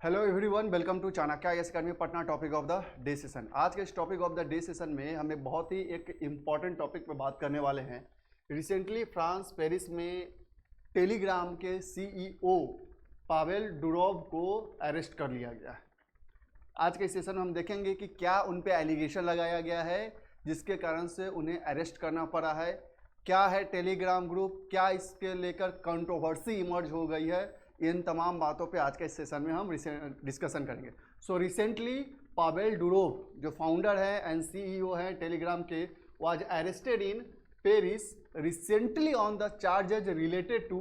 Hello everyone, welcome to Chanakya IAS academy Patna. Topic of the day session. आज के इस topic of the day session में हमें बहुत ही एक इम्पॉर्टेंट टॉपिक पे बात करने वाले हैं। रिसेंटली फ्रांस पेरिस में टेलीग्राम के सीईओ पावेल डुरोव को अरेस्ट कर लिया गया है। आज के सेशन में हम देखेंगे कि क्या उन पे एलिगेशन लगाया गया है जिसके कारण से उन्हें अरेस्ट करना पड़ा है, क्या है टेलीग्राम ग्रुप, क्या इसके लेकर कंट्रोवर्सी इमर्ज हो गई है। इन तमाम बातों पे आज के इस सेशन में हम डिस्कशन करेंगे। सो रिसेंटली पावेल डुरोव जो फाउंडर है एंड सीईओ है टेलीग्राम के, was arrested in Paris recently on the charges related to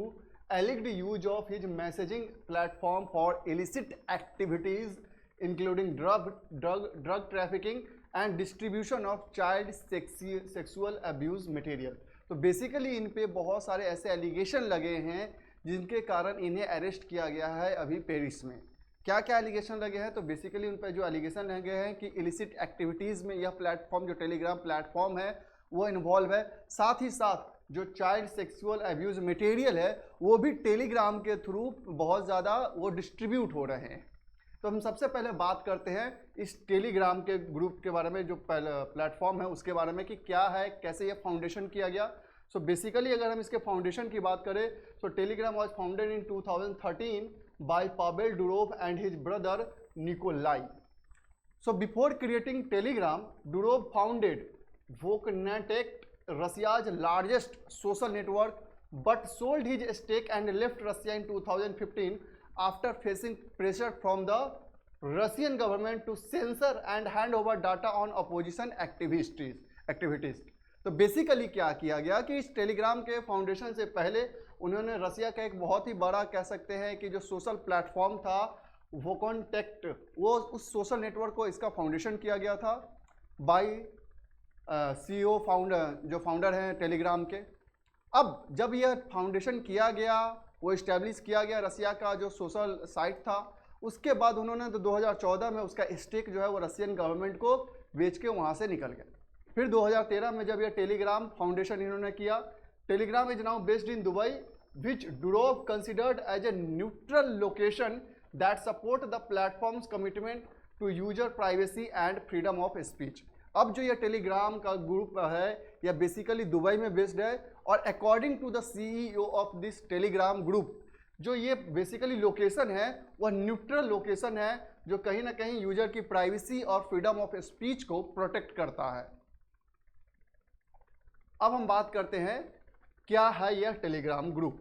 alleged use of his messaging platform for illicit activities including drug trafficking and distribution of child sexual abuse material। तो basically इन पे बहुत सारे ऐसे allegation लगे हैं जिनके कारण इन्हें अरेस्ट किया गया है अभी पेरिस में। क्या क्या एलिगेशन लगे हैं? तो बेसिकली उन पे जो एलिगेशन लगे हैं कि इलिसिट एक्टिविटीज़ में यह प्लेटफॉर्म जो टेलीग्राम प्लेटफॉर्म है वो इन्वॉल्व है, साथ ही साथ जो चाइल्ड सेक्सुअल अब्यूज़ मटेरियल है वो भी टेलीग्राम के थ्रू बहुत ज़्यादा वो डिस्ट्रीब्यूट हो रहे हैं। तो हम सबसे पहले बात करते हैं इस टेलीग्राम के ग्रुप के बारे में, जो प्लेटफॉर्म है उसके बारे में कि क्या है, कैसे ये फाउंडेशन किया गया। सो बेसिकली अगर हम इसके फाउंडेशन की बात करें तो Telegram was founded in 2013 by Pavel Durov and his brother Nikolai. So before creating Telegram, Durov founded VKontakte, Russia's largest social network, but sold his stake and left Russia in 2015 after facing pressure from the Russian government to censor and hand over data on opposition activities। तो basically क्या किया गया कि इस Telegram के foundation से पहले उन्होंने रसिया का एक बहुत ही बड़ा कह सकते हैं कि जो सोशल प्लेटफॉर्म था वोकनेटेक, वो उस सोशल नेटवर्क को इसका फाउंडेशन किया गया था बाई सीईओ जो फाउंडर हैं टेलीग्राम के। अब जब यह फाउंडेशन किया गया, वो इस्टेब्लिश किया गया रसिया का जो सोशल साइट था, उसके बाद उन्होंने तो 2014 में उसका स्टेक जो है वो रसियन गवर्नमेंट को बेच के वहाँ से निकल गए। फिर 2013 में जब यह टेलीग्राम फाउंडेशन इन्होंने किया, Telegram is now based in Dubai, which Durov considered as a neutral location that support the platform's commitment to user privacy and freedom of speech. अब जो ये टेलीग्राम का ग्रुप है यह बेसिकली दुबई में based है, और according to the CEO of this Telegram group जो ये बेसिकली लोकेशन है वह न्यूट्रल लोकेशन है जो कहीं ना कहीं यूजर की प्राइवेसी और फ्रीडम ऑफ स्पीच को प्रोटेक्ट करता है। अब हम बात करते हैं क्या है यह टेलीग्राम ग्रुप।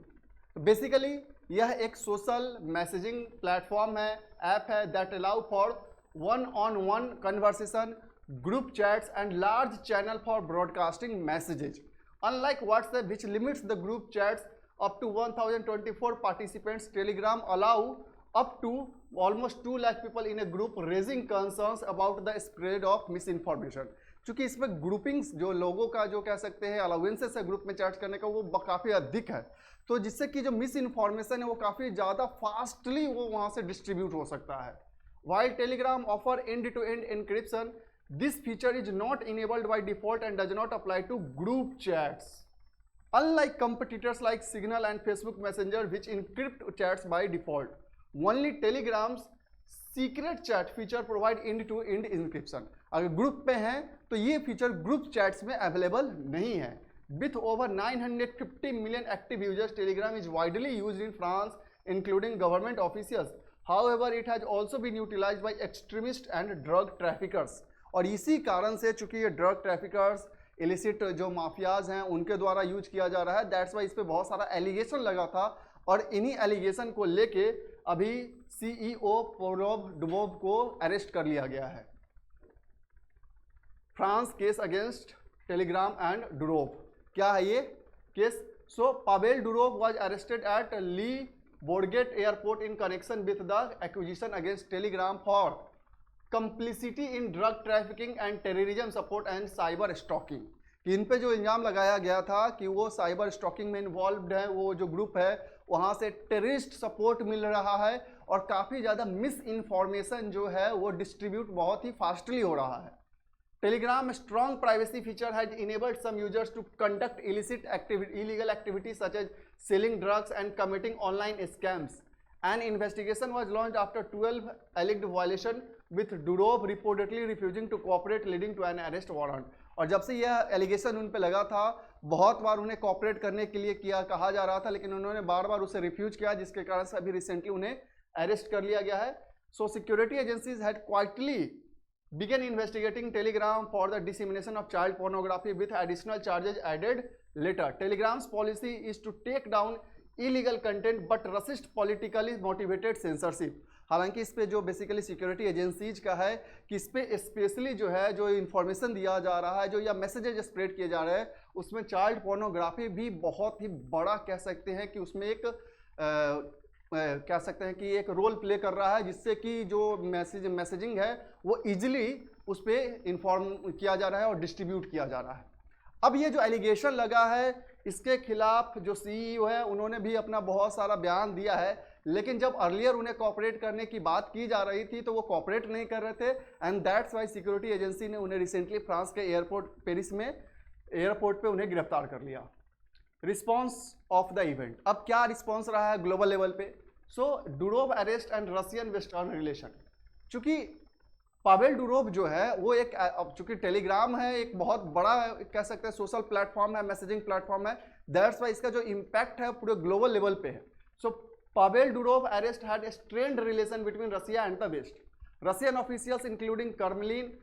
तो बेसिकली यह एक सोशल मैसेजिंग प्लेटफॉर्म है, ऐप है that allow for one on one conversation, group chats and large channel for broadcasting messages. Unlike WhatsApp, which limits the group chats up to 1024 participants, Telegram allow up to almost 2 lakh people in a group raising concerns about the spread of misinformation। चूंकि इसमें groupings जो लोगों का जो कह सकते हैं allowances है ग्रुप में चैट करने का वो काफ़ी अधिक है, तो जिससे कि जो मिस इन्फॉर्मेशन है वो काफ़ी ज़्यादा फास्टली वो वहाँ से डिस्ट्रीब्यूट हो सकता है। While Telegram offer end-to-end encryption, this feature is not enabled by default and does not apply to group chats. Unlike competitors like Signal and Facebook Messenger which encrypt chats by default, only Telegram's secret chat feature provide end-to-end encryption। अगर group पे हैं तो ये feature group chats में available नहीं है। With over 950 million active users, Telegram is widely used in France, including government officials. However, it has also been utilized by extremists and drug traffickers। और इसी कारण से चूंकि ये ड्रग ट्रैफिकर्स, इलिसिट जो माफियाज हैं उनके द्वारा यूज किया जा रहा है, दैट्स वाई इस पर बहुत सारा एलिगेशन लगा था, और इन्हीं एलिगेशन को लेके अभी सीईओ पावेल डुरोव को अरेस्ट कर लिया गया है। France case against Telegram and Durov. क्या है ये केस? So Pavel Durov was arrested at Le Bourget airport in connection with the acquisition against Telegram for complicity in drug trafficking and terrorism support and cyber stalking. कि इन पे जो इल्ज़ाम लगाया गया था कि वो साइबर स्टॉकिंग में इन्वॉल्व है, वो जो ग्रुप है वहाँ से टेररिस्ट सपोर्ट मिल रहा है और काफ़ी ज़्यादा मिस इन्फॉर्मेशन जो है वो डिस्ट्रीब्यूट बहुत ही फास्टली हो रहा है। Telegram strong privacy feature has enabled some users to conduct illicit illegal activities such as selling drugs and committing online scams An investigation was launched after 12 alleged violation with Durov reportedly refusing to cooperate leading to an arrest warrant. और जब से यह allegation उन पे लगा था, बहुत बार उन्हें कॉपरेट करने के लिए कहा जा रहा था, लेकिन उन्होंने बार बार उसे रिफ्यूज किया, जिसके कारण से अभी रिसेंटली उन्हें अरेस्ट कर लिया गया है. सो security agencies had quietly began investigating Telegram for the dissemination of child pornography with additional charges added later. Telegram's policy is to take down illegal content but resist politically motivated censorship. हालांकि इस पे जो basically security agencies का है कि इस पे specially जो है जो इंफॉर्मेशन दिया जा रहा है, जो या मैसेजेज स्प्रेड किए जा रहे हैं, उसमें चाइल्ड पोर्नोग्राफी भी बहुत ही बड़ा कह सकते हैं कि उसमें एक कह सकते हैं कि एक रोल प्ले कर रहा है, जिससे कि जो मैसेजिंग है वो इजीली उस पर इन्फॉर्म किया जा रहा है और डिस्ट्रीब्यूट किया जा रहा है. अब ये जो एलिगेशन लगा है, इसके खिलाफ जो सीईओ है उन्होंने भी अपना बहुत सारा बयान दिया है, लेकिन जब अर्लियर उन्हें कॉपरेट करने की बात की जा रही थी तो वो कॉपरेट नहीं कर रहे थे. And that's why security agency ने उन्हें रिसेंटली फ्रांस के एयरपोर्ट पेरिस में एयरपोर्ट पे उन्हें गिरफ्तार कर लिया. रिस्पॉन्स ऑफ द इवेंट, अब क्या रिस्पॉन्स रहा है ग्लोबल लेवल पे. So Durov arrest and Russian western relation. चूंकि पावेल डुरोव जो है वो एक, चूंकि टेलीग्राम है एक बहुत बड़ा कह सकते हैं सोशल प्लेटफॉर्म है, मैसेजिंग प्लेटफॉर्म है, दैट्स वाई इसका जो इम्पैक्ट है पूरे ग्लोबल लेवल पे है. So Pavel Durov arrest had strained relation between Russia and the west. Russian officials including Kremlin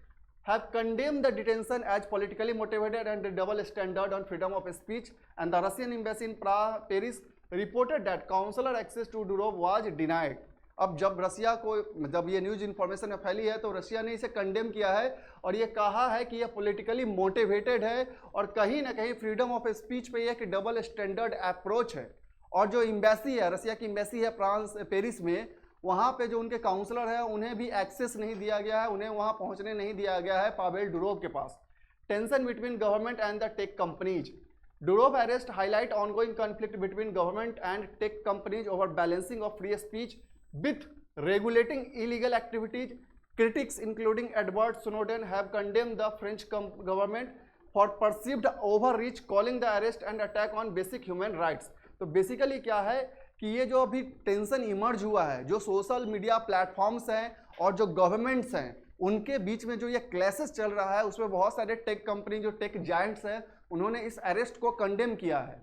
have condemned the detention as politically motivated and a double standard on freedom of speech, and the Russian embassy in Paris reported that consular access to Durov was denied. अब जब रसिया को जब ये news information में फैली है तो Russia ने इसे कंडेम किया है और ये कहा है कि यह पॉलिटिकली मोटिवेटेड है और कहीं ना कहीं फ्रीडम ऑफ स्पीच पे एक डबल स्टैंडर्ड अप्रोच है. और जो एम्बेसी है, रसिया की एम्बेसी है फ्रांस पेरिस में, वहाँ पे जो उनके काउंसलर है उन्हें भी एक्सेस नहीं दिया गया है, उन्हें वहाँ पहुँचने नहीं दिया गया है पावेल डुरोव के पास. Tension between government and the tech companies. Durov arrest highlight ongoing conflict between government and tech companies over balancing of free speech with regulating illegal activities. Critics including Edward Snowden have condemned the French government for perceived overreach, calling the arrest and attack on basic human rights. तो basically क्या है कि ये जो अभी tension emerge हुआ है, जो सोशल मीडिया प्लेटफॉर्म्स हैं और जो गवर्नमेंट्स हैं, उनके बीच में जो ये क्लैशेस चल रहा है, उसमें बहुत सारे टेक कंपनी जो टेक जायंट्स हैं उन्होंने इस अरेस्ट को कंडेम किया है.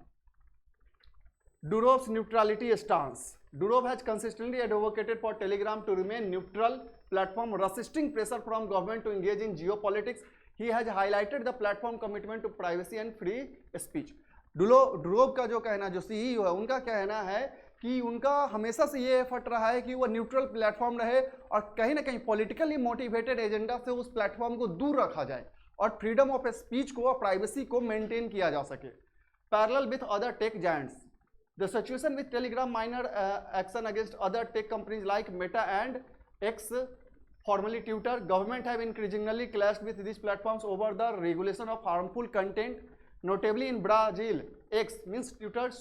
Durov's neutrality stance. Durov has consistently advocated for Telegram to remain neutral platform, resisting pressure from government to engage in geopolitics. He has highlighted the platform commitment to privacy and free speech. Durov का जो कहना, जो CEO है, उनका कहना है कि उनका हमेशा से ये एफर्ट रहा है कि वो न्यूट्रल प्लेटफॉर्म रहे और कहीं ना कहीं पॉलिटिकली मोटिवेटेड एजेंडा से उस प्लेटफॉर्म को दूर रखा जाए और फ्रीडम ऑफ स्पीच को और प्राइवेसी को मेंटेन किया जा सके. Parallel with other tech giants, the situation with Telegram minor action against other tech companies like Meta and x, formerly Twitter, government have increasingly clashed with these platforms over the regulation of harmful content. Notably in Brazil, X means Twitter's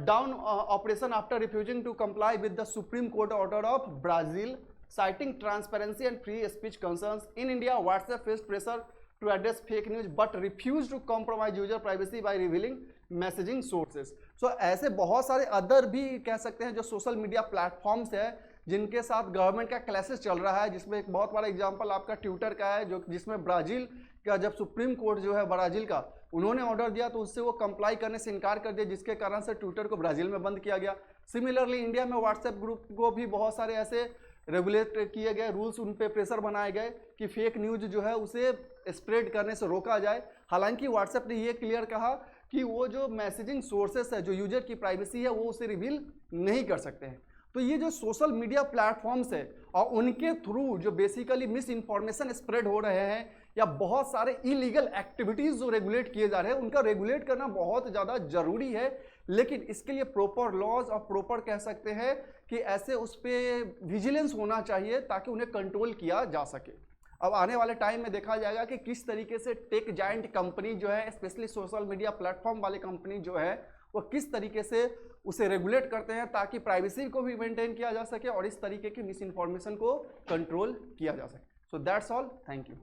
down operation after refusing to comply with the Supreme Court order of Brazil, citing transparency and free speech concerns. In India, WhatsApp faced pressure to address fake news but refused to compromise user privacy by revealing messaging sources. So ऐसे बहुत सारे other भी कह सकते हैं जो social media platforms है जिनके साथ गवर्नमेंट का क्लैशेस चल रहा है, जिसमें एक बहुत बड़ा एग्जांपल आपका ट्विटर का है, जो जिसमें ब्राज़ील का जब सुप्रीम कोर्ट जो है ब्राज़ील का उन्होंने ऑर्डर दिया तो उससे वो कंप्लाई करने से इनकार कर दिया, जिसके कारण से ट्विटर को ब्राज़ील में बंद किया गया. सिमिलरली इंडिया में व्हाट्सएप ग्रुप को भी बहुत सारे ऐसे रेगुलेट किए गए, रूल्स उन पे प्रेशर बनाए गए कि फेक न्यूज़ जो है उसे स्प्रेड करने से रोका जाए. हालांकि व्हाट्सएप ने ये क्लियर कहा कि वो जो मैसेजिंग सोर्सेस है, जो यूजर की प्राइवेसी है, वो उसे रिवील नहीं कर सकते हैं. तो ये जो सोशल मीडिया प्लेटफॉर्म्स है और उनके थ्रू जो बेसिकली मिस इन्फॉर्मेशन स्प्रेड हो रहे हैं या बहुत सारे इलीगल एक्टिविटीज़ जो रेगुलेट किए जा रहे हैं, उनका रेगुलेट करना बहुत ज़्यादा ज़रूरी है. लेकिन इसके लिए प्रॉपर लॉज और प्रॉपर कह सकते हैं कि ऐसे उस पर विजिलेंस होना चाहिए ताकि उन्हें कंट्रोल किया जा सके. अब आने वाले टाइम में देखा जाएगा कि किस तरीके से टेक जायंट कंपनी जो है, स्पेशली सोशल मीडिया प्लेटफॉर्म वाले कंपनी जो है, वो किस तरीके से उसे रेगुलेट करते हैं ताकि प्राइवेसी को भी मेंटेन किया जा सके और इस तरीके की मिस इन्फॉर्मेशन को कंट्रोल किया जा सके. So that's all. Thank you.